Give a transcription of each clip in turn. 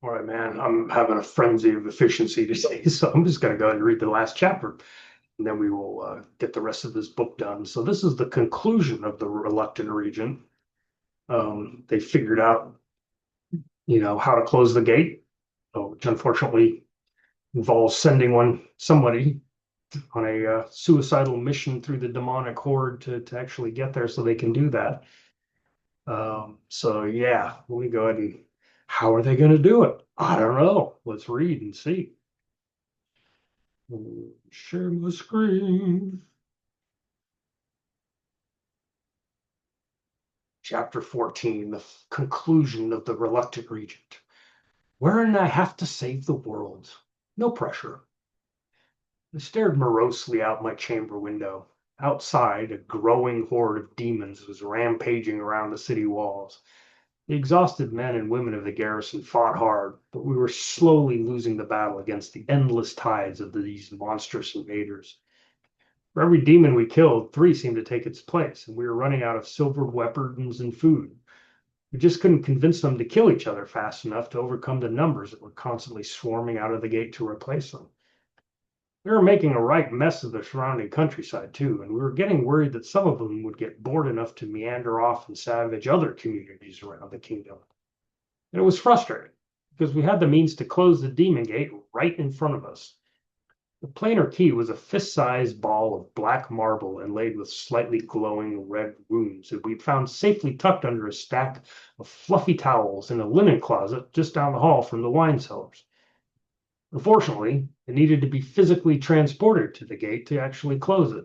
All right, man. I'm having a frenzy of efficiency today, so I'm just going to go ahead and read the last chapter, and then we will get the rest of this book done. So this is the conclusion of the Reluctant Regent. They figured out, how to close the gate, which unfortunately involves sending somebody on a suicidal mission through the demonic horde to actually get there, so they can do that. So yeah, let me go ahead and. How are they going to do it? I don't know. Let's read and see. Share my screen. Chapter 14, the conclusion of the Reluctant Regent. Wherein I have to save the world. No pressure. I stared morosely out my chamber window. Outside, a growing horde of demons was rampaging around the city walls. The exhausted men and women of the garrison fought hard, but we were slowly losing the battle against the endless tides of these monstrous invaders. For every demon we killed, three seemed to take its place, and we were running out of silvered weapons and food. We just couldn't convince them to kill each other fast enough to overcome the numbers that were constantly swarming out of the gate to replace them. We were making a right mess of the surrounding countryside, too, and we were getting worried that some of them would get bored enough to meander off and savage other communities around the kingdom. And it was frustrating, because we had the means to close the Daemongate right in front of us. The planar key was a fist-sized ball of black marble inlaid with slightly glowing red runes that we'd found safely tucked under a stack of fluffy towels in a linen closet just down the hall from the wine cellars. Unfortunately, it needed to be physically transported to the gate to actually close it,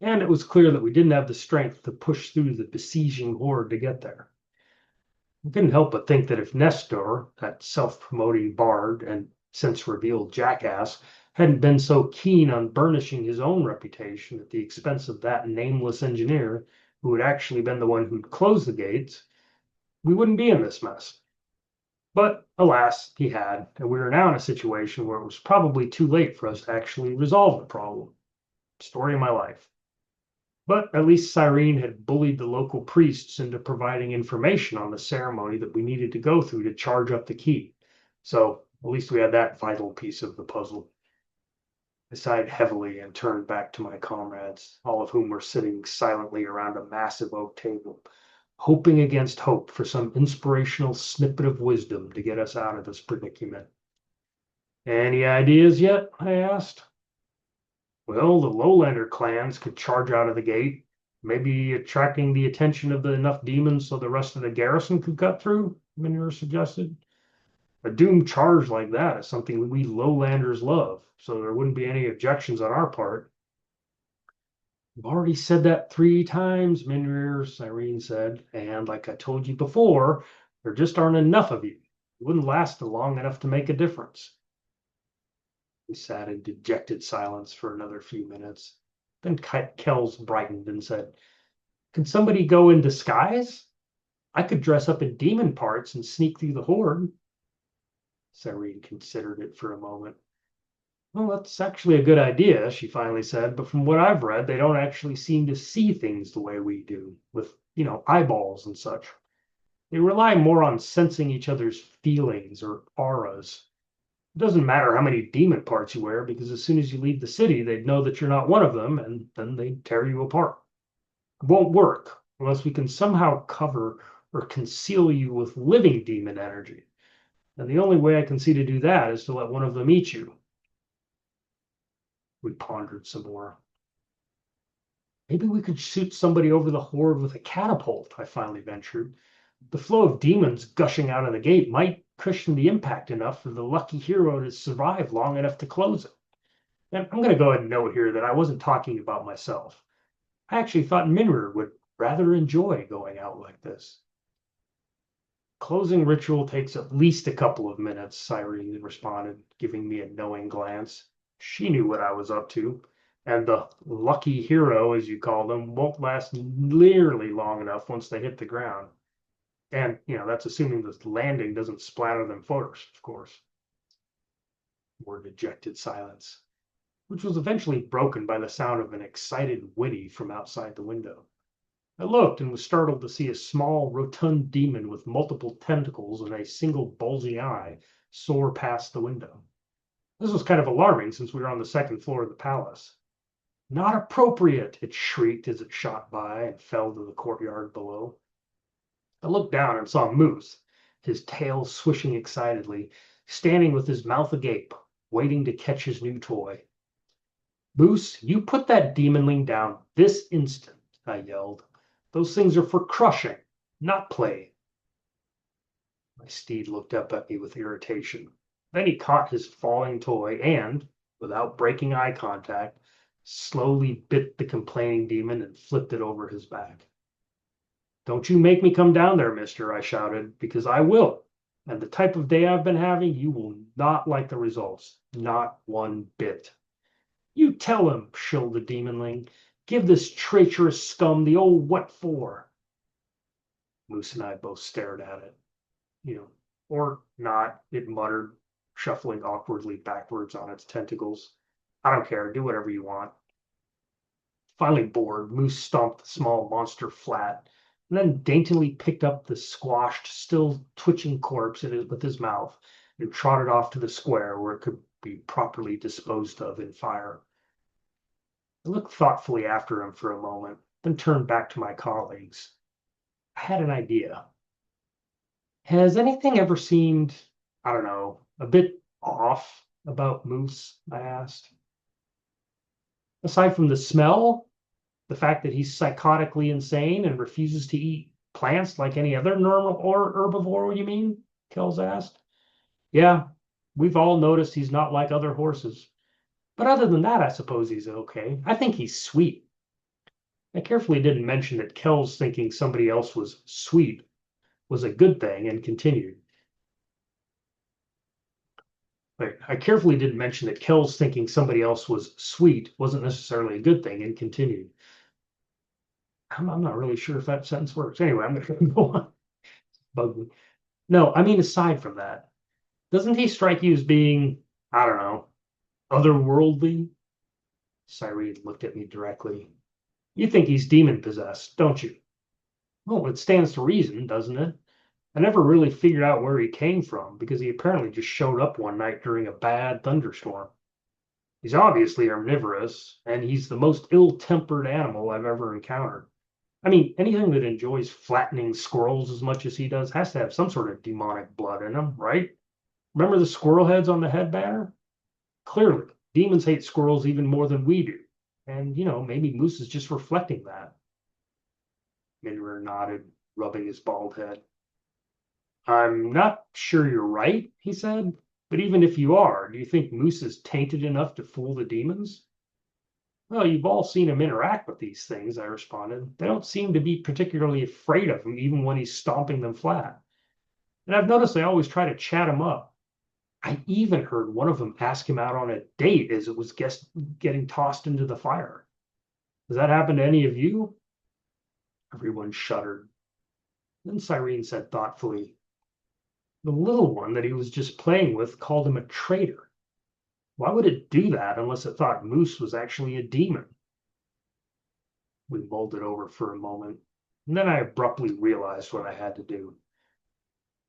and it was clear that we didn't have the strength to push through the besieging horde to get there. I couldn't help but think that if Nestor, that self-promoting bard and since revealed jackass, hadn't been so keen on burnishing his own reputation at the expense of that nameless engineer who had actually been the one who'd closed the gates, we wouldn't be in this mess. But alas, he had, and we were now in a situation where it was probably too late for us to actually resolve the problem. Story of my life. But at least Cyrene had bullied the local priests into providing information on the ceremony that we needed to go through to charge up the key. So at least we had that vital piece of the puzzle. I sighed heavily and turned back to my comrades, all of whom were sitting silently around a massive oak table, hoping against hope for some inspirational snippet of wisdom to get us out of this predicament. Any ideas yet? I asked. Well, the lowlander clans could charge out of the gate, maybe attracting the attention of enough demons so the rest of the garrison could cut through, Minor suggested. A doomed charge like that is something we lowlanders love, so there wouldn't be any objections on our part. I've already said that 3 times, Minrir, Cyrene said, and like I told you before, there just aren't enough of you. It wouldn't last long enough to make a difference. We sat in dejected silence for another few minutes. Then Kells brightened and said, "Can somebody go in disguise? I could dress up in demon parts and sneak through the horde." Cyrene considered it for a moment. "Well, that's actually a good idea," she finally said, "but from what I've read, they don't actually seem to see things the way we do, with, eyeballs and such. They rely more on sensing each other's feelings or auras. It doesn't matter how many demon parts you wear, because as soon as you leave the city, they'd know that you're not one of them, and then they'd tear you apart. It won't work unless we can somehow cover or conceal you with living demon energy. And the only way I can see to do that is to let one of them eat you." We pondered some more. "Maybe we could shoot somebody over the horde with a catapult," I finally ventured. "The flow of demons gushing out of the gate might cushion the impact enough for the lucky hero to survive long enough to close it." And I'm going to go ahead and note here that I wasn't talking about myself. I actually thought Minrir would rather enjoy going out like this. "Closing ritual takes at least a couple of minutes," Cyrene responded, giving me a knowing glance. She knew what I was up to, and the lucky hero, as you call them, won't last nearly long enough once they hit the ground. And, that's assuming the landing doesn't splatter them first, of course. More dejected silence, which was eventually broken by the sound of an excited whinny from outside the window. I looked and was startled to see a small, rotund demon with multiple tentacles and a single bulging eye soar past the window. This was kind of alarming since we were on the second floor of the palace. Not appropriate, it shrieked as it shot by and fell to the courtyard below. I looked down and saw Moose, his tail swishing excitedly, standing with his mouth agape, waiting to catch his new toy. Moose, you put that demonling down this instant, I yelled. Those things are for crushing, not play. My steed looked up at me with irritation. Then he caught his falling toy and, without breaking eye contact, slowly bit the complaining demon and flipped it over his back. Don't you make me come down there, mister, I shouted, because I will. And the type of day I've been having, you will not like the results. Not one bit. You tell him, shrilled the demonling. Give this treacherous scum the old what for. Moose and I both stared at it. Or not, it muttered, shuffling awkwardly backwards on its tentacles. I don't care, do whatever you want. Finally bored, Moose stomped the small monster flat, and then daintily picked up the squashed, still twitching corpse with his mouth, and trotted off to the square where it could be properly disposed of in fire. I looked thoughtfully after him for a moment, then turned back to my colleagues. I had an idea. Has anything ever seemed, I don't know, a bit off about Moose? I asked. Aside from the smell, the fact that he's psychotically insane and refuses to eat plants like any other normal or herbivore, you mean? Kells asked. Yeah, we've all noticed he's not like other horses. But other than that, I suppose he's okay. I think he's sweet. I carefully didn't mention that Kells thinking somebody else was sweet was a good thing and continued. I carefully didn't mention that Kells thinking somebody else was sweet wasn't necessarily a good thing and continued. I'm not really sure if that sentence works. Anyway, I'm going to go on. Bug me. No, I mean, aside from that, doesn't he strike you as being, I don't know, otherworldly? Cyrene looked at me directly. You think he's demon-possessed, don't you? Well, it stands to reason, doesn't it? I never really figured out where he came from because he apparently just showed up one night during a bad thunderstorm. He's obviously omnivorous, and he's the most ill-tempered animal I've ever encountered. I mean, anything that enjoys flattening squirrels as much as he does has to have some sort of demonic blood in him, right? Remember the squirrel heads on the head banner? Clearly, demons hate squirrels even more than we do. And, maybe Moose is just reflecting that. Minrer nodded, rubbing his bald head. I'm not sure you're right, he said. But even if you are, do you think Moose is tainted enough to fool the demons? Well, you've all seen him interact with these things, I responded. They don't seem to be particularly afraid of him, even when he's stomping them flat. And I've noticed they always try to chat him up. I even heard one of them ask him out on a date as it was getting tossed into the fire. Does that happen to any of you? Everyone shuddered. Then Cyrene said thoughtfully, the little one that he was just playing with called him a traitor. Why would it do that unless it thought Moose was actually a demon? We mulled it over for a moment, and then I abruptly realized what I had to do.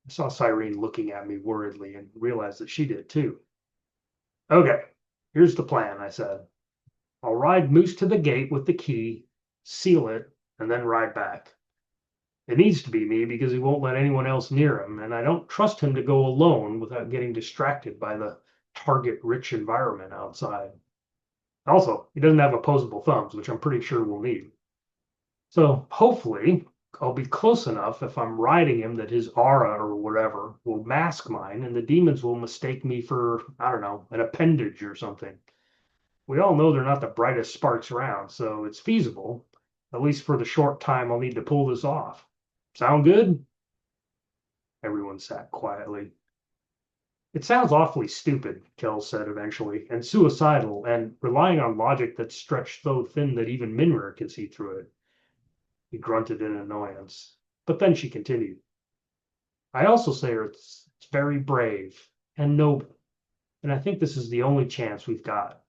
I saw Cyrene looking at me worriedly and realized that she did too. Okay, here's the plan, I said. I'll ride Moose to the gate with the key, seal it, and then ride back. It needs to be me because he won't let anyone else near him, and I don't trust him to go alone without getting distracted by the target-rich environment outside. Also, he doesn't have opposable thumbs, which I'm pretty sure we'll need. So hopefully, I'll be close enough if I'm riding him that his aura or whatever will mask mine, and the demons will mistake me for, I don't know, an appendage or something. We all know they're not the brightest sparks around, so it's feasible, at least for the short time I'll need to pull this off. Sound good? Everyone sat quietly. It sounds awfully stupid, Kell said eventually, and suicidal, and relying on logic that's stretched so thin that even Minrer can see through it. He grunted in annoyance, but then she continued. I also say it's very brave and noble, and I think this is the only chance we've got.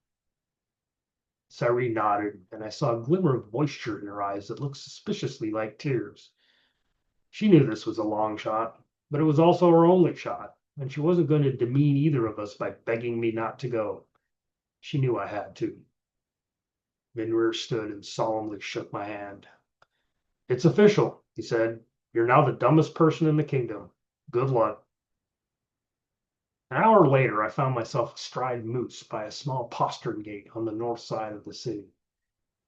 Cyrene nodded, and I saw a glimmer of moisture in her eyes that looked suspiciously like tears. She knew this was a long shot, but it was also her only shot, and she wasn't going to demean either of us by begging me not to go. She knew I had to. Minrir stood and solemnly shook my hand. It's official, he said. You're now the dumbest person in the kingdom. Good luck. An hour later, I found myself astride Moose by a small postern gate on the north side of the city.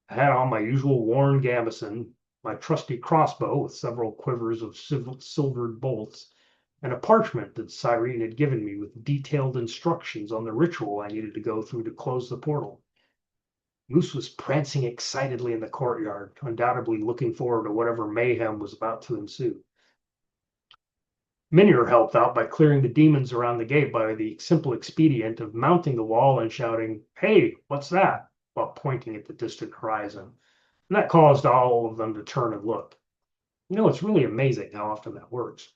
I had on my usual worn gambeson, my trusty crossbow with several quivers of silvered bolts, and a parchment that Cyrene had given me with detailed instructions on the ritual I needed to go through to close the portal. Moose was prancing excitedly in the courtyard, undoubtedly looking forward to whatever mayhem was about to ensue. Minir helped out by clearing the demons around the gate by the simple expedient of mounting the wall and shouting, "Hey, what's that?" while pointing at the distant horizon. And that caused all of them to turn and look. It's really amazing how often that works.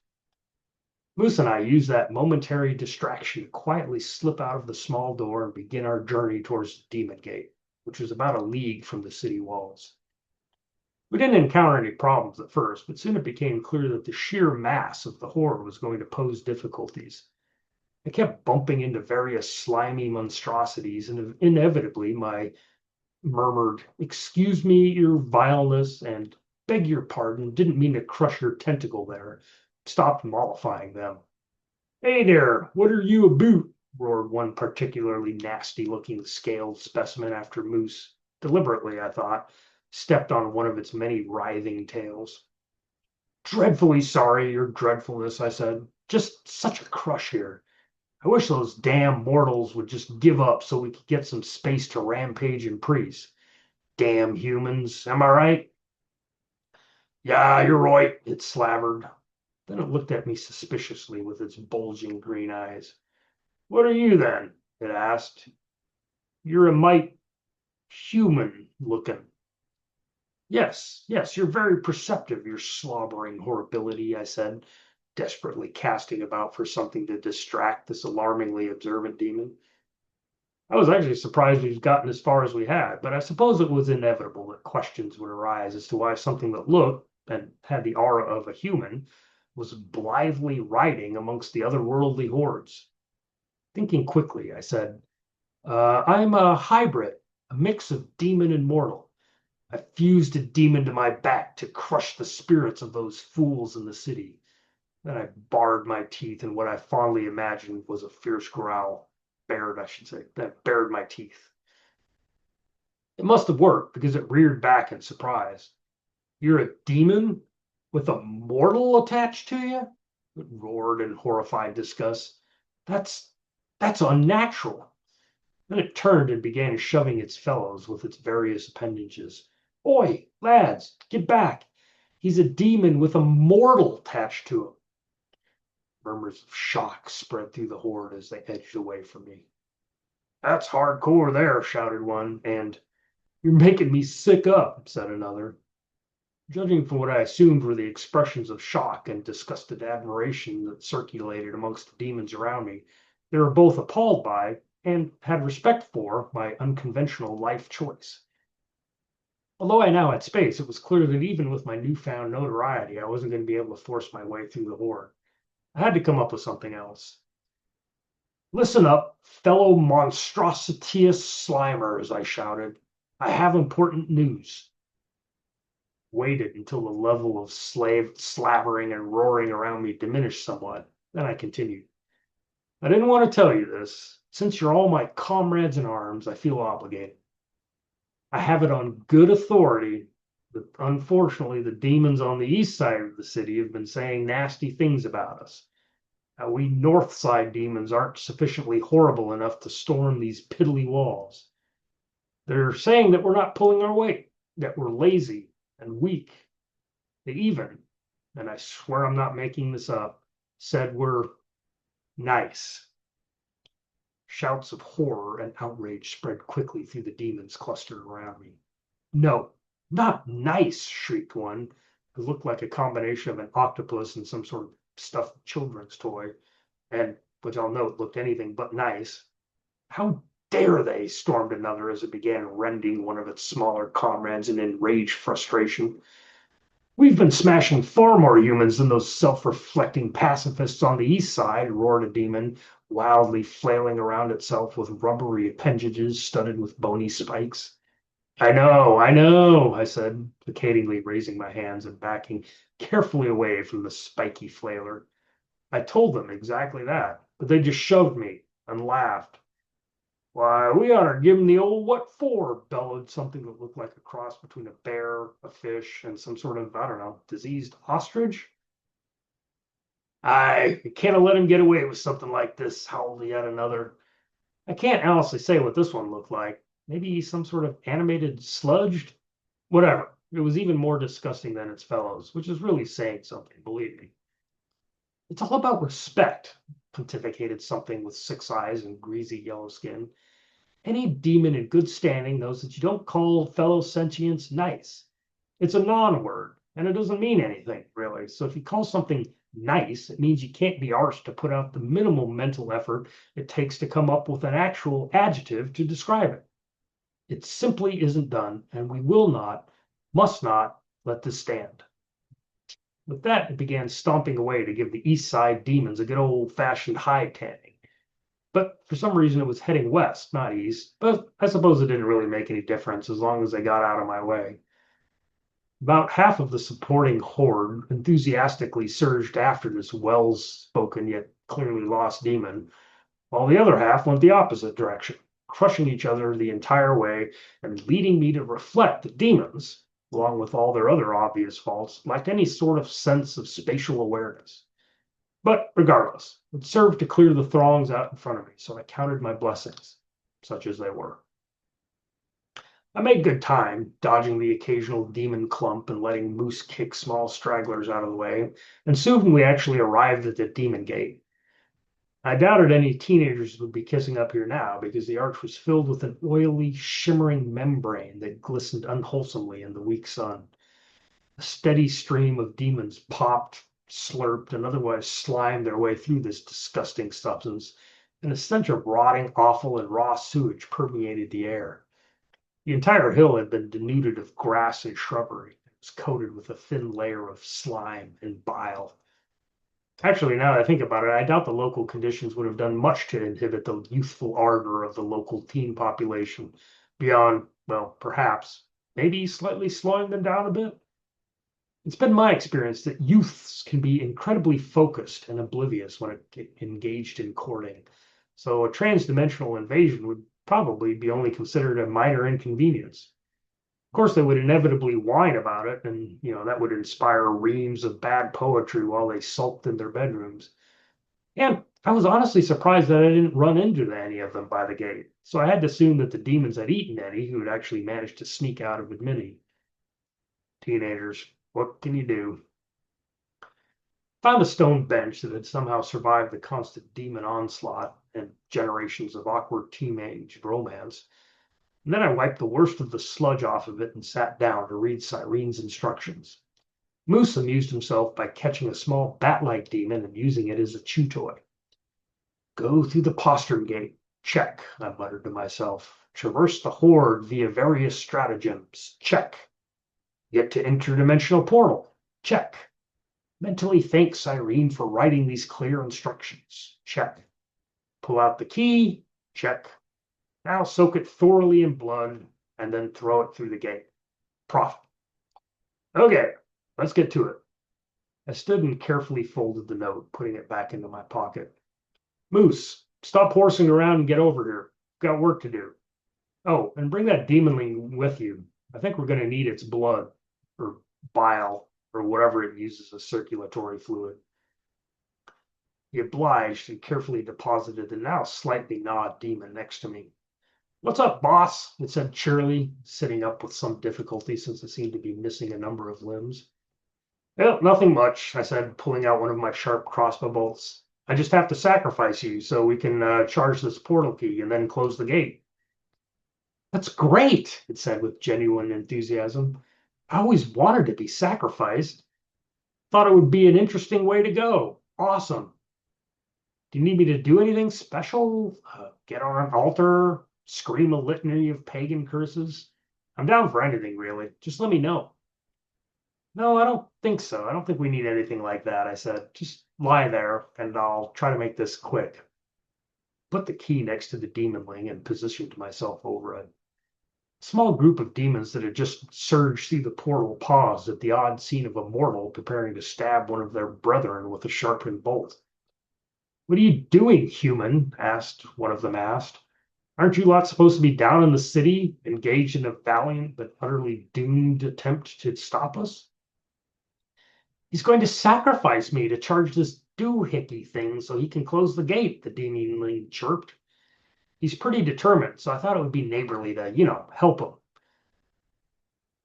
Moose and I used that momentary distraction to quietly slip out of the small door and begin our journey towards the Daemongate, which was about a league from the city walls. We didn't encounter any problems at first, but soon it became clear that the sheer mass of the horde was going to pose difficulties. I kept bumping into various slimy monstrosities, and inevitably my murmured, "Excuse me, your vileness," and "Beg your pardon, didn't mean to crush your tentacle there," stopped mollifying them. "Hey there, what are you aboot?" roared one particularly nasty-looking scaled specimen after Moose, deliberately, I thought, stepped on one of its many writhing tails. "Dreadfully sorry, your dreadfulness," I said. "Just such a crush here. I wish those damn mortals would just give up so we could get some space to rampage and priest. Damn humans, am I right?" "Yeah, you're right," it slavered. Then it looked at me suspiciously with its bulging green eyes. "What are you, then?" it asked. "You're a mite human looking." Yes, you're very perceptive, your slobbering horribility," I said, desperately casting about for something to distract this alarmingly observant demon. I was actually surprised we'd gotten as far as we had, but I suppose it was inevitable that questions would arise as to why something that looked and had the aura of a human was blithely riding amongst the otherworldly hordes. Thinking quickly, I said, "I'm a hybrid, a mix of demon and mortal. I fused a demon to my back to crush the spirits of those fools in the city." Then I bared my teeth in what I fondly imagined was a fierce growl. Bared, I should say. That bared my teeth. It must have worked because it reared back in surprise. "You're a demon with a mortal attached to you?" It roared in horrified disgust. That's that's unnatural." Then it turned and began shoving its fellows with its various appendages. "Oi, lads, get back. He's a demon with a mortal attached to him." Murmurs of shock spread through the horde as they edged away from me. "That's hardcore there," shouted one, and "You're making me sick up," said another. Judging from what I assumed were the expressions of shock and disgusted admiration that circulated amongst the demons around me, they were both appalled by, and had respect for, my unconventional life choice. Although I now had space, it was clear that even with my newfound notoriety, I wasn't going to be able to force my way through the horde. I had to come up with something else. "Listen up, fellow monstrositous slimers," I shouted. "I have important news." Waited until the level of slavering and roaring around me diminished somewhat. Then I continued. "I didn't want to tell you this. Since you're all my comrades in arms, I feel obligated. I have it on good authority that unfortunately the demons on the east side of the city have been saying nasty things about us. We north side demons aren't sufficiently horrible enough to storm these piddly walls. They're saying that we're not pulling our weight, that we're lazy and weak. They even, and I swear I'm not making this up, said we're nice." Shouts of horror and outrage spread quickly through the demons clustered around me. "No, not nice," shrieked one, who looked like a combination of an octopus and some sort of stuffed children's toy, and, which I'll note, looked anything but nice. "How dare they?" stormed another as it began rending one of its smaller comrades in enraged frustration. We've been smashing far more humans than those self-reflecting pacifists on the east side, roared a demon, wildly flailing around itself with rubbery appendages studded with bony spikes. I know, I said, placatingly raising my hands and backing carefully away from the spiky flailer. I told them exactly that, but they just shoved me and laughed. Why, we ought to give him the old what for, bellowed something that looked like a cross between a bear, a fish, and some sort of, I don't know, diseased ostrich. I can't have let him get away with something like this, howled yet another. I can't honestly say what this one looked like. Maybe some sort of animated sludge? Whatever. It was even more disgusting than its fellows, which is really saying something, believe me. It's all about respect, pontificated something with 6 eyes and greasy yellow skin. Any demon in good standing knows that you don't call fellow sentients nice. It's a non-word, and it doesn't mean anything, really. So if you call something nice, it means you can't be arsed to put out the minimal mental effort it takes to come up with an actual adjective to describe it. It simply isn't done, and we will not, must not, let this stand. With that, it began stomping away to give the east side demons a good old-fashioned hide tanning. But for some reason, it was heading west, not east. But I suppose it didn't really make any difference as long as they got out of my way. About half of the supporting horde enthusiastically surged after this well-spoken yet clearly lost demon, while the other half went the opposite direction, crushing each other the entire way and leading me to reflect that demons, along with all their other obvious faults, lacked any sort of sense of spatial awareness. But regardless, it served to clear the throngs out in front of me, so I counted my blessings, such as they were. I made good time, dodging the occasional demon clump and letting Moose kick small stragglers out of the way, and soon we actually arrived at the Daemongate. I doubted any teenagers would be kissing up here now because the arch was filled with an oily, shimmering membrane that glistened unwholesomely in the weak sun. A steady stream of demons popped, slurped, and otherwise slimed their way through this disgusting substance, and a stench of rotting offal and raw sewage permeated the air. The entire hill had been denuded of grass and shrubbery. It was coated with a thin layer of slime and bile. Actually, now that I think about it, I doubt the local conditions would have done much to inhibit the youthful ardor of the local teen population, beyond, well, perhaps, maybe slightly slowing them down a bit. It's been my experience that youths can be incredibly focused and oblivious when engaged in courting. So a transdimensional invasion would probably be only considered a minor inconvenience. Of course, they would inevitably whine about it, and that would inspire reams of bad poetry while they sulked in their bedrooms. And I was honestly surprised that I didn't run into any of them by the gate. So I had to assume that the demons had eaten any who had actually managed to sneak out of admitting. Teenagers, what can you do? Found a stone bench that had somehow survived the constant demon onslaught and generations of awkward teenage romance. And then I wiped the worst of the sludge off of it and sat down to read Cyrene's instructions. Moose amused himself by catching a small bat-like demon and using it as a chew toy. Go through the postern gate. Check, I muttered to myself. Traverse the horde via various stratagems. Check. Get to interdimensional portal. Check. Mentally thank Cyrene for writing these clear instructions. Check. Pull out the key. Check. Now soak it thoroughly in blood and then throw it through the gate. Profit. Okay, let's get to it. I stood and carefully folded the note, putting it back into my pocket. Moose, stop horsing around and get over here. Got work to do. Oh, and bring that demonling with you. I think we're going to need its blood, or bile, or whatever it uses as circulatory fluid. He obliged and carefully deposited the now slightly gnawed demon next to me. What's up, boss? It said cheerily, sitting up with some difficulty since it seemed to be missing a number of limbs. Well, nothing much, I said, pulling out one of my sharp crossbow bolts. I just have to sacrifice you so we can charge this portal key and then close the gate. That's great, it said with genuine enthusiasm. I always wanted to be sacrificed. Thought it would be an interesting way to go. Awesome. Do you need me to do anything special? Get on an altar? Scream a litany of pagan curses? I'm down for anything, really. Just let me know. No, I don't think so. I don't think we need anything like that, I said. Just lie there, and I'll try to make this quick. Put the key next to the demonling and positioned myself over it. A small group of demons that had just surged through the portal paused at the odd scene of a mortal preparing to stab one of their brethren with a sharpened bolt. What are you doing, human? Asked. Aren't you lot supposed to be down in the city, engaged in a valiant but utterly doomed attempt to stop us? He's going to sacrifice me to charge this doohickey thing so he can close the gate, the demonling chirped. He's pretty determined, so I thought it would be neighborly to, help him.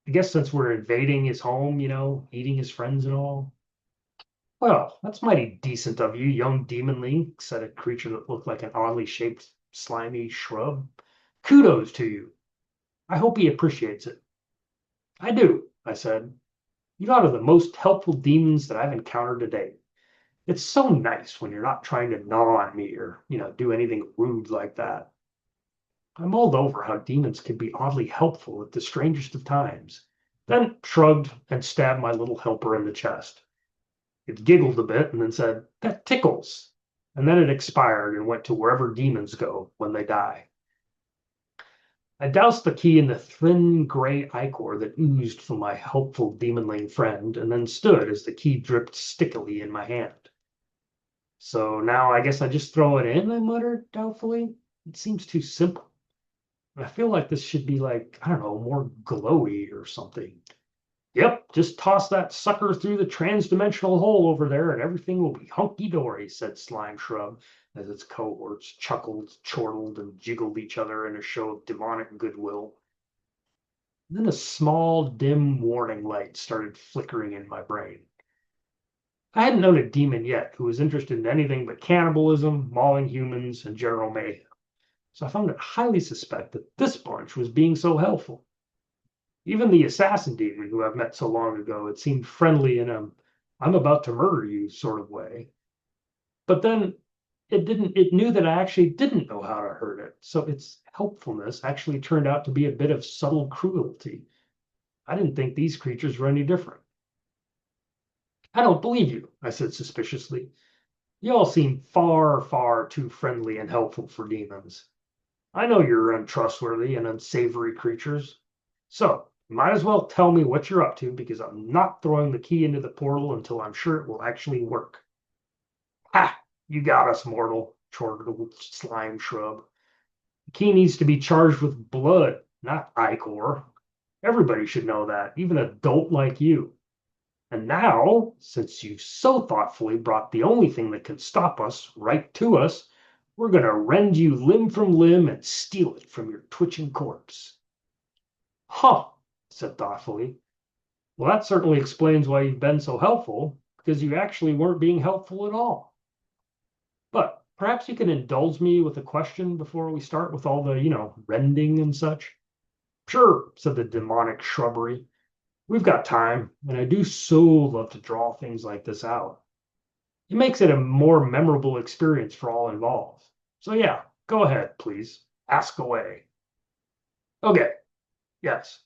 I guess since we're invading his home, eating his friends and all. Well, that's mighty decent of you, young demonling, said a creature that looked like an oddly shaped, slimy shrub. Kudos to you. I hope he appreciates it. I do, I said. You lot are the most helpful demons that I've encountered today. It's so nice when you're not trying to gnaw on me or, do anything rude like that. I mulled over how demons can be oddly helpful at the strangest of times, then shrugged and stabbed my little helper in the chest. It giggled a bit and then said, "That tickles." And then it expired and went to wherever demons go when they die. I doused the key in the thin gray ichor that oozed from my helpful demonling friend, and then stood as the key dripped stickily in my hand. So now I guess I just throw it in, I muttered doubtfully. It seems too simple. I feel like this should be like, I don't know, more glowy or something. Yep, just toss that sucker through the trans-dimensional hole over there and everything will be hunky-dory, said Slime Shrub, as its cohorts chuckled, chortled, and jiggled each other in a show of demonic goodwill. Then a small, dim warning light started flickering in my brain. I hadn't known a demon yet who was interested in anything but cannibalism, mauling humans, and general mayhem, so I found it highly suspect that this bunch was being so helpful. Even the assassin demon who I've met so long ago, it seemed friendly in a "I'm about to murder you" sort of way. But then it knew that I actually didn't know how to hurt it. So its helpfulness actually turned out to be a bit of subtle cruelty. I didn't think these creatures were any different. I don't believe you, I said suspiciously. You all seem far, far too friendly and helpful for demons. I know you're untrustworthy and unsavory creatures. So, you might as well tell me what you're up to because I'm not throwing the key into the portal until I'm sure it will actually work. Ha! You got us, mortal, chortled old slime shrub. The key needs to be charged with blood, not ichor. Everybody should know that, even a dolt like you. And now, since you've so thoughtfully brought the only thing that can stop us right to us, we're going to rend you limb from limb and steal it from your twitching corpse. Huh, said thoughtfully. Well, that certainly explains why you've been so helpful, because you actually weren't being helpful at all. But perhaps you can indulge me with a question before we start with all the, rending and such. Sure, said the demonic shrubbery. We've got time, and I do so love to draw things like this out. It makes it a more memorable experience for all involved. So yeah, go ahead, please. Ask away. Okay, yes,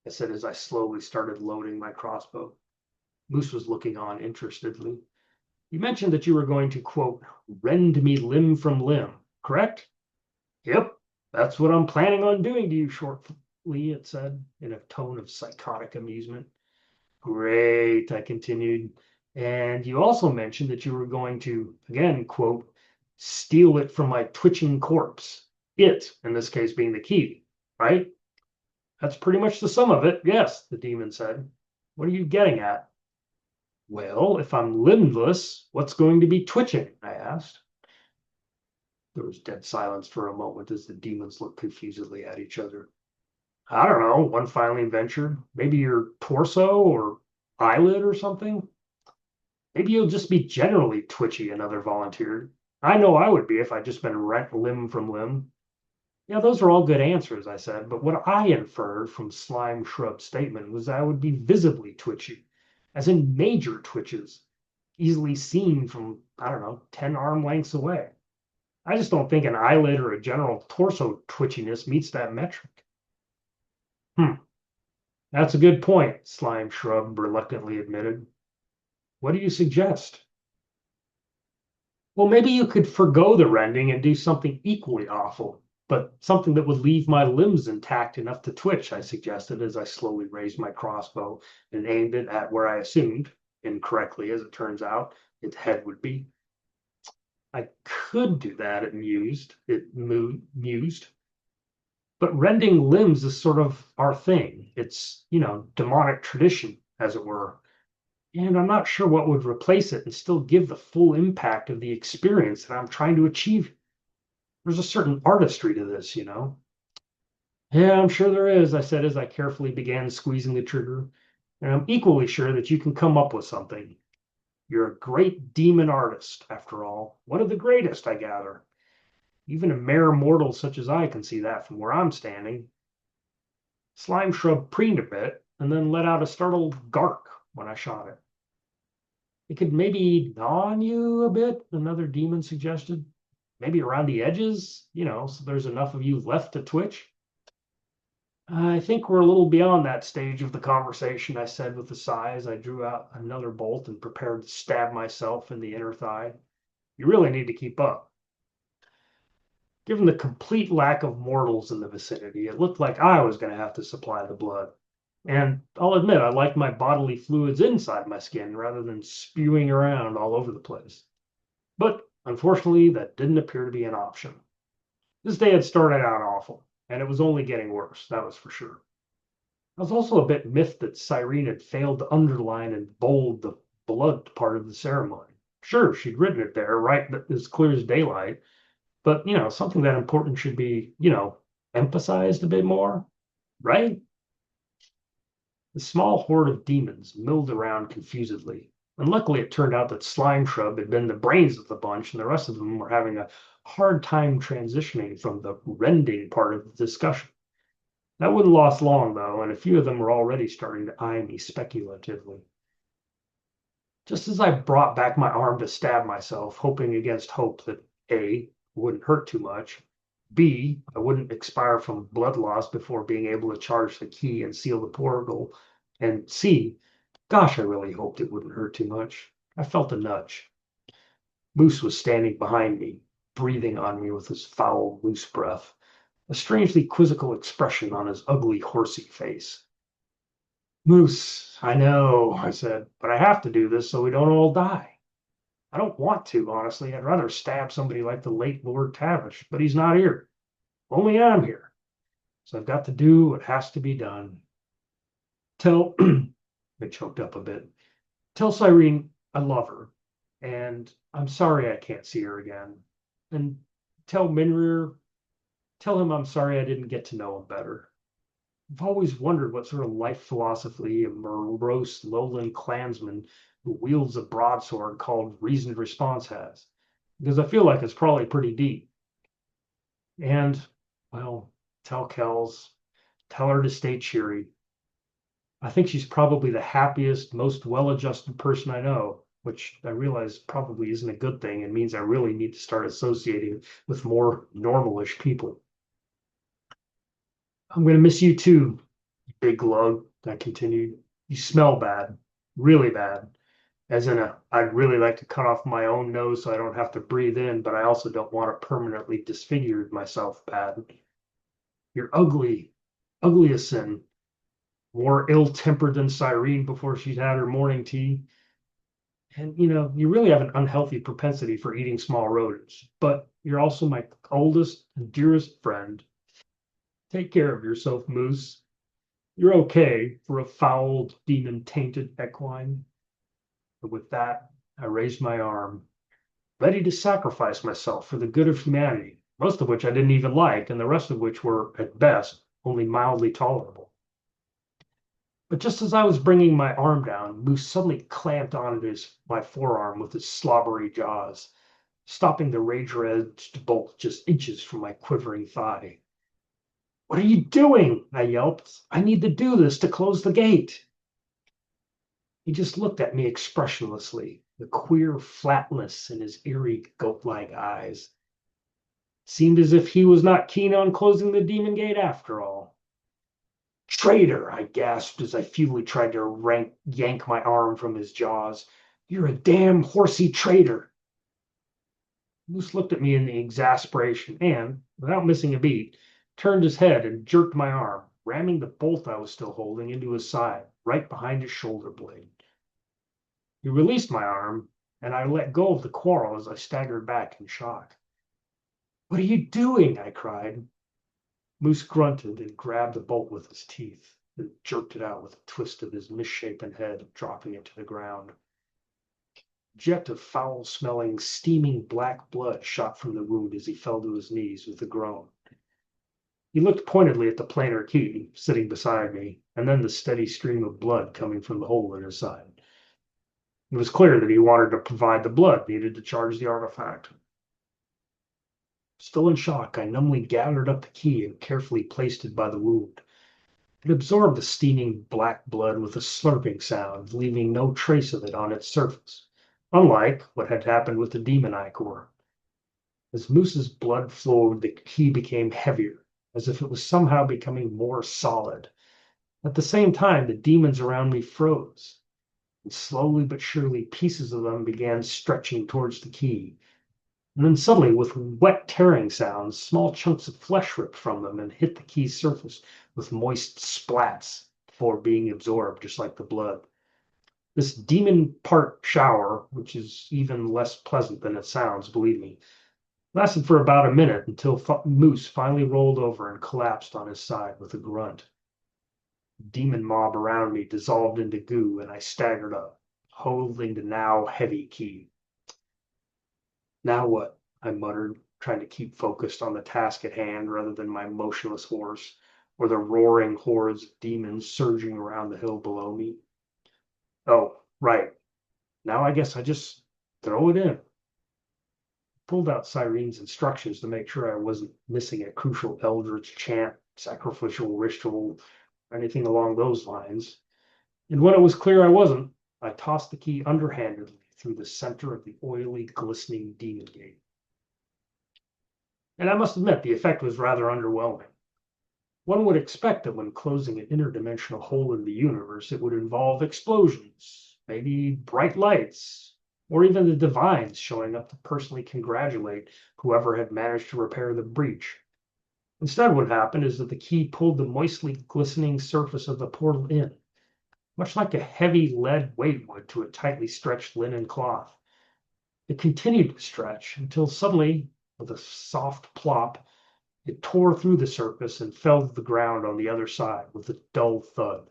I said as I slowly started loading my crossbow. Moose was looking on interestedly. You mentioned that you were going to, quote, rend me limb from limb, correct? Yep, that's what I'm planning on doing to you shortly, it said, in a tone of psychotic amusement. Great, I continued. And you also mentioned that you were going to, again, quote, steal it from my twitching corpse. It, in this case, being the key, right? That's pretty much the sum of it, yes, the demon said. What are you getting at? Well, if I'm limbless, what's going to be twitching? I asked. There was dead silence for a moment as the demons looked confusedly at each other. I don't know, one finally ventured. Maybe your torso or eyelid or something? Maybe you'll just be generally twitchy, another volunteered. I know I would be if I'd just been rent limb from limb. Yeah, those are all good answers, I said, but what I inferred from Slime Shrub's statement was I would be visibly twitchy, as in major twitches, easily seen from, I don't know, 10 arm lengths away. I just don't think an eyelid or a general torso twitchiness meets that metric. Hmm. That's a good point, Slime Shrub reluctantly admitted. What do you suggest? Well, maybe you could forgo the rending and do something equally awful, but something that would leave my limbs intact enough to twitch, I suggested as I slowly raised my crossbow and aimed it at where I assumed, incorrectly as it turns out, its head would be. I could do that, it mused. But rending limbs is sort of our thing. It's, demonic tradition, as it were. And I'm not sure what would replace it and still give the full impact of the experience that I'm trying to achieve. There's a certain artistry to this. Yeah, I'm sure there is, I said as I carefully began squeezing the trigger. And I'm equally sure that you can come up with something. You're a great demon artist, after all. One of the greatest, I gather. Even a mere mortal such as I can see that from where I'm standing. Slime Shrub preened a bit and then let out a startled gark when I shot it. It could maybe gnaw on you a bit, another demon suggested. Maybe around the edges, so there's enough of you left to twitch. I think we're a little beyond that stage of the conversation, I said with a sigh as I drew out another bolt and prepared to stab myself in the inner thigh. You really need to keep up. Given the complete lack of mortals in the vicinity, it looked like I was going to have to supply the blood. And I'll admit, I like my bodily fluids inside my skin rather than spewing around all over the place. But unfortunately, that didn't appear to be an option. This day had started out awful, and it was only getting worse, that was for sure. I was also a bit miffed that Cyrene had failed to underline and bold the blood part of the ceremony. Sure, she'd written it there, right, as clear as daylight, but something that important should be emphasized a bit more, right? The small horde of demons milled around confusedly, and luckily it turned out that Slime Shrub had been the brains of the bunch, and the rest of them were having a hard time transitioning from the rending part of the discussion. That wouldn't last long, though, and a few of them were already starting to eye me speculatively. Just as I brought back my arm to stab myself, hoping against hope that A, wouldn't hurt too much, B, I wouldn't expire from blood loss before being able to charge the key and seal the portal, and C, gosh, I really hoped it wouldn't hurt too much. I felt a nudge. Moose was standing behind me, breathing on me with his foul, loose breath, a strangely quizzical expression on his ugly, horsey face. Moose, I know, I said, but I have to do this so we don't all die. I don't want to, honestly. I'd rather stab somebody like the late Lord Tavish, but he's not here. Only I'm here. So I've got to do what has to be done. Tell, I choked up a bit. Tell Cyrene I love her, and I'm sorry I can't see her again. And tell Minrir, tell him I'm sorry I didn't get to know him better. I've always wondered what sort of life philosophy a morose lowland clansman who wields a broadsword called reasoned response has, because I feel like it's probably pretty deep. And, well, tell Kells, tell her to stay cheery. I think she's probably the happiest, most well-adjusted person I know, which I realize probably isn't a good thing and means I really need to start associating with more normalish people. I'm going to miss you too, big lug, I continued. You smell bad, really bad. As in I'd really like to cut off my own nose so I don't have to breathe in, but I also don't want to permanently disfigure myself bad. You're ugly, ugly as sin. More ill-tempered than Cyrene before she'd had her morning tea. And you really have an unhealthy propensity for eating small rodents, but you're also my oldest and dearest friend. Take care of yourself, Moose. You're okay for a fouled, demon-tainted equine. But with that, I raised my arm, ready to sacrifice myself for the good of humanity, most of which I didn't even like, and the rest of which were, at best, only mildly tolerable. But just as I was bringing my arm down, Moose suddenly clamped onto my forearm with his slobbery jaws, stopping the razor-edged bolt just inches from my quivering thigh. What are you doing? I yelped. I need to do this to close the gate. He just looked at me expressionlessly, the queer flatness in his eerie, goat-like eyes. Seemed as if he was not keen on closing the demon gate after all. Traitor, I gasped as I futilely tried to yank my arm from his jaws. You're a damn horsey traitor. Moose looked at me in exasperation and, without missing a beat, turned his head and jerked my arm, ramming the bolt I was still holding into his side, right behind his shoulder blade. He released my arm, and I let go of the quarrel as I staggered back in shock. What are you doing? I cried. Moose grunted and grabbed the bolt with his teeth, then jerked it out with a twist of his misshapen head, dropping it to the ground. A jet of foul-smelling, steaming black blood shot from the wound as he fell to his knees with a groan. He looked pointedly at the planar key sitting beside me, and then the steady stream of blood coming from the hole in his side. It was clear that he wanted to provide the blood needed to charge the artifact. Still in shock, I numbly gathered up the key and carefully placed it by the wound. It absorbed the steaming black blood with a slurping sound, leaving no trace of it on its surface, unlike what had happened with the demon ichor. As Moose's blood flowed, the key became heavier, as if it was somehow becoming more solid. At the same time, the demons around me froze, and slowly but surely pieces of them began stretching towards the key. And then suddenly, with wet tearing sounds, small chunks of flesh ripped from them and hit the key's surface with moist splats before being absorbed, just like the blood. This demon part shower, which is even less pleasant than it sounds, believe me, lasted for about a minute until Moose finally rolled over and collapsed on his side with a grunt. The demon mob around me dissolved into goo, and I staggered up, holding the now heavy key. Now what? I muttered, trying to keep focused on the task at hand rather than my motionless horse or the roaring hordes of demons surging around the hill below me. Oh, right. Now I guess I just throw it in. Pulled out Cyrene's instructions to make sure I wasn't missing a crucial eldritch chant, sacrificial ritual, or anything along those lines. And when it was clear I wasn't, I tossed the key underhandedly through the center of the oily, glistening Daemongate. And I must admit, the effect was rather underwhelming. One would expect that when closing an interdimensional hole in the universe, it would involve explosions, maybe bright lights, or even the divines showing up to personally congratulate whoever had managed to repair the breach. Instead, what happened is that the key pulled the moistly glistening surface of the portal in, much like a heavy lead weight would to a tightly stretched linen cloth. It continued to stretch until suddenly, with a soft plop, it tore through the surface and fell to the ground on the other side with a dull thud,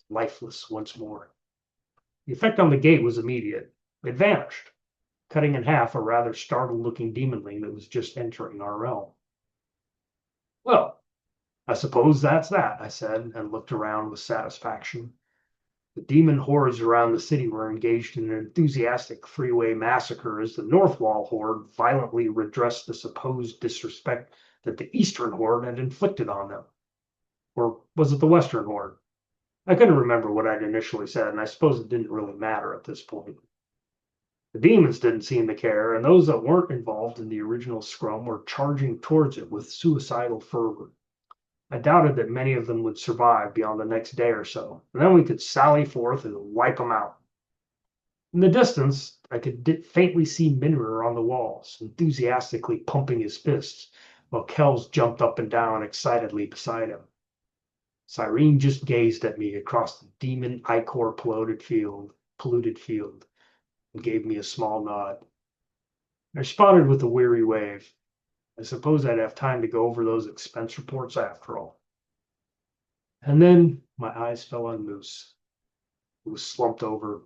lifeless once more. The effect on the gate was immediate. It vanished, cutting in half a rather startled-looking demonling that was just entering our realm. Well, I suppose that's that, I said, and looked around with satisfaction. The demon hordes around the city were engaged in an enthusiastic three-way massacre as the North Wall horde violently redressed the supposed disrespect that the Eastern horde had inflicted on them. Or was it the Western horde? I couldn't remember what I'd initially said, and I suppose it didn't really matter at this point. The demons didn't seem to care, and those that weren't involved in the original scrum were charging towards it with suicidal fervor. I doubted that many of them would survive beyond the next day or so, and then we could sally forth and wipe them out. In the distance, I could faintly see Minrer on the walls, enthusiastically pumping his fists, while Kells jumped up and down excitedly beside him. Cyrene just gazed at me across the demon ichor polluted field, and gave me a small nod. I responded with a weary wave. I suppose I'd have time to go over those expense reports after all. And then my eyes fell on Moose, who was slumped over,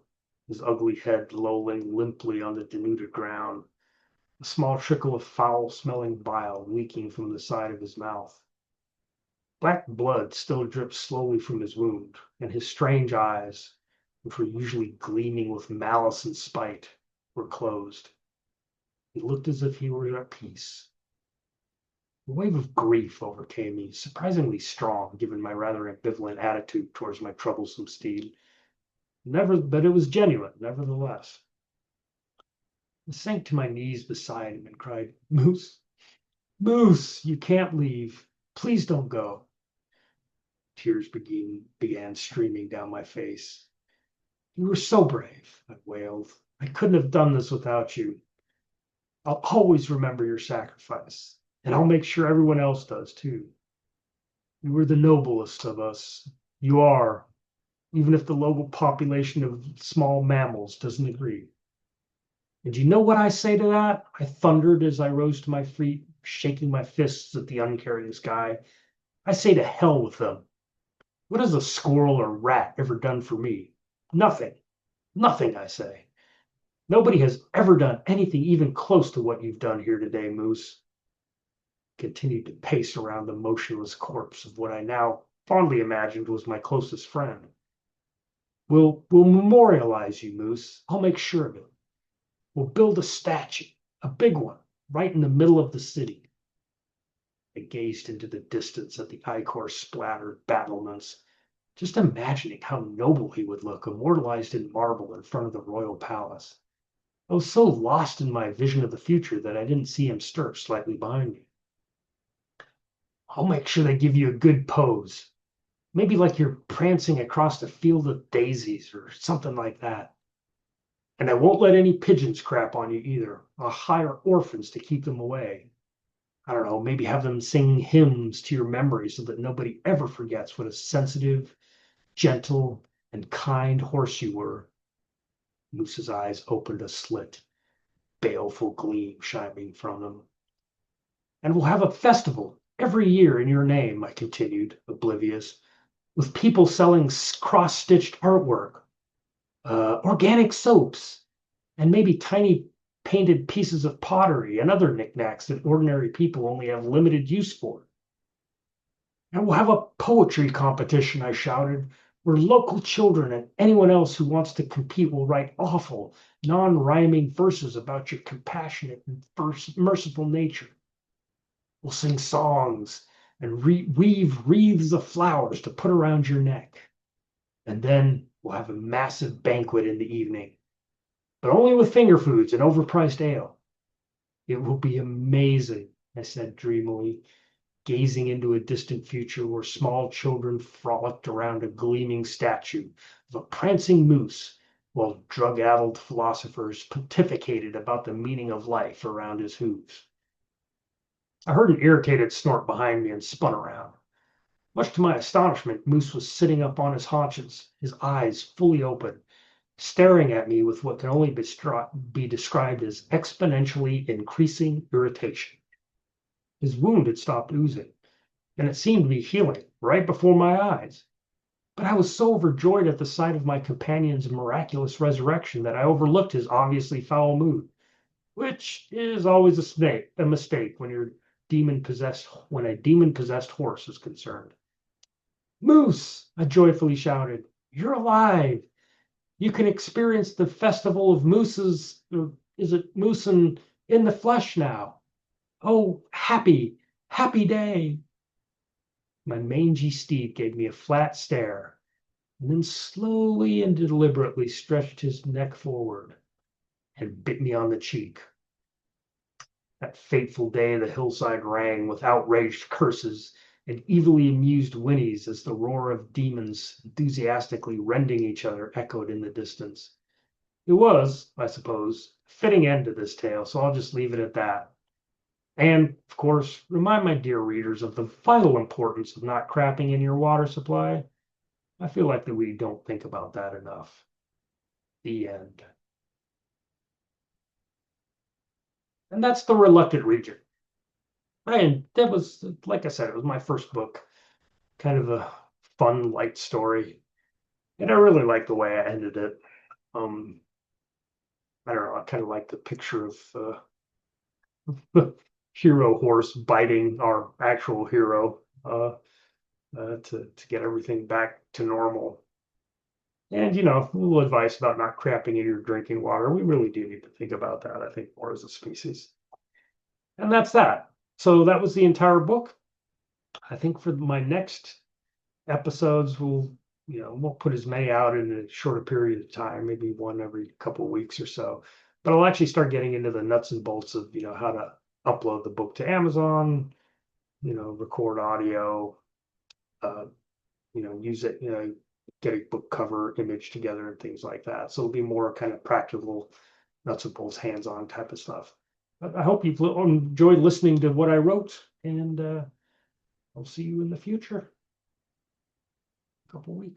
his ugly head lolling limply on the denuded ground, a small trickle of foul-smelling bile leaking from the side of his mouth. Black blood still dripped slowly from his wound, and his strange eyes, which were usually gleaming with malice and spite, were closed. He looked as if he were at peace. A wave of grief overcame me, surprisingly strong given my rather ambivalent attitude towards my troublesome steed. But it was genuine, nevertheless. I sank to my knees beside him and cried, Moose, Moose, you can't leave. Please don't go. Tears began streaming down my face. You were so brave, I wailed. I couldn't have done this without you. I'll always remember your sacrifice, and I'll make sure everyone else does too. You were the noblest of us. You are, even if the local population of small mammals doesn't agree. And you know what I say to that? I thundered as I rose to my feet, shaking my fists at the uncaring sky. I say to hell with them. What has a squirrel or rat ever done for me? Nothing. Nothing, I say. Nobody has ever done anything even close to what you've done here today, Moose. Continued to pace around the motionless corpse of what I now fondly imagined was my closest friend. We'll memorialize you, Moose. I'll make sure of it. We'll build a statue, a big one, right in the middle of the city. I gazed into the distance at the ichor splattered battlements, just imagining how noble he would look, immortalized in marble in front of the royal palace. I was so lost in my vision of the future that I didn't see him stir slightly behind me. I'll make sure they give you a good pose. Maybe like you're prancing across a field of daisies or something like that. And I won't let any pigeons crap on you either. I'll hire orphans to keep them away. I don't know, maybe have them sing hymns to your memory so that nobody ever forgets what a sensitive, gentle, and kind horse you were. Moose's eyes opened a slit, baleful gleam shining from them. And we'll have a festival every year in your name, I continued, oblivious, with people selling cross-stitched artwork, organic soaps, and maybe tiny painted pieces of pottery and other knickknacks that ordinary people only have limited use for. And we'll have a poetry competition, I shouted, where local children and anyone else who wants to compete will write awful, non-rhyming verses about your compassionate and merciful nature. We'll sing songs and weave wreaths of flowers to put around your neck. And then we'll have a massive banquet in the evening, but only with finger foods and overpriced ale. It will be amazing, I said dreamily, gazing into a distant future where small children frolicked around a gleaming statue of a prancing moose, while drug-addled philosophers pontificated about the meaning of life around his hooves. I heard an irritated snort behind me and spun around. Much to my astonishment, Moose was sitting up on his haunches, his eyes fully open, staring at me with what can only be described as exponentially increasing irritation. His wound had stopped oozing, and it seemed to be healing right before my eyes. But I was so overjoyed at the sight of my companion's miraculous resurrection that I overlooked his obviously foul mood, which is always a mistake when a demon-possessed horse is concerned. Moose, I joyfully shouted, you're alive. You can experience the festival of mooses, or is it moosin in the flesh now? Oh, happy, happy day. My mangy steed gave me a flat stare, and then slowly and deliberately stretched his neck forward and bit me on the cheek. That fateful day the hillside rang with outraged curses and evilly amused whinnies as the roar of demons enthusiastically rending each other echoed in the distance. It was, I suppose, a fitting end to this tale, so I'll just leave it at that. And, of course, remind my dear readers of the vital importance of not crapping in your water supply. I feel like that we don't think about that enough. The end. And that's The Reluctant Regent. And that was, like I said, it was my first book. Kind of a fun, light story. And I really like the way I ended it. Um, I don't know, I kind of like the picture of the hero horse biting our actual hero to get everything back to normal. And, a little advice about not crapping in your drinking water. We really do need to think about that, I think, more as a species. And that's that. So that was the entire book. I think for my next episodes, we'll put as many out in a shorter period of time, maybe one every couple of weeks or so. But I'll actually start getting into the nuts and bolts of, how to upload the book to Amazon, record audio, use it, get a book cover image together and things like that. So it'll be more kind of practical, nuts and bolts, hands-on type of stuff. But I hope you've enjoyed listening to what I wrote, and I'll see you in the future. A couple weeks.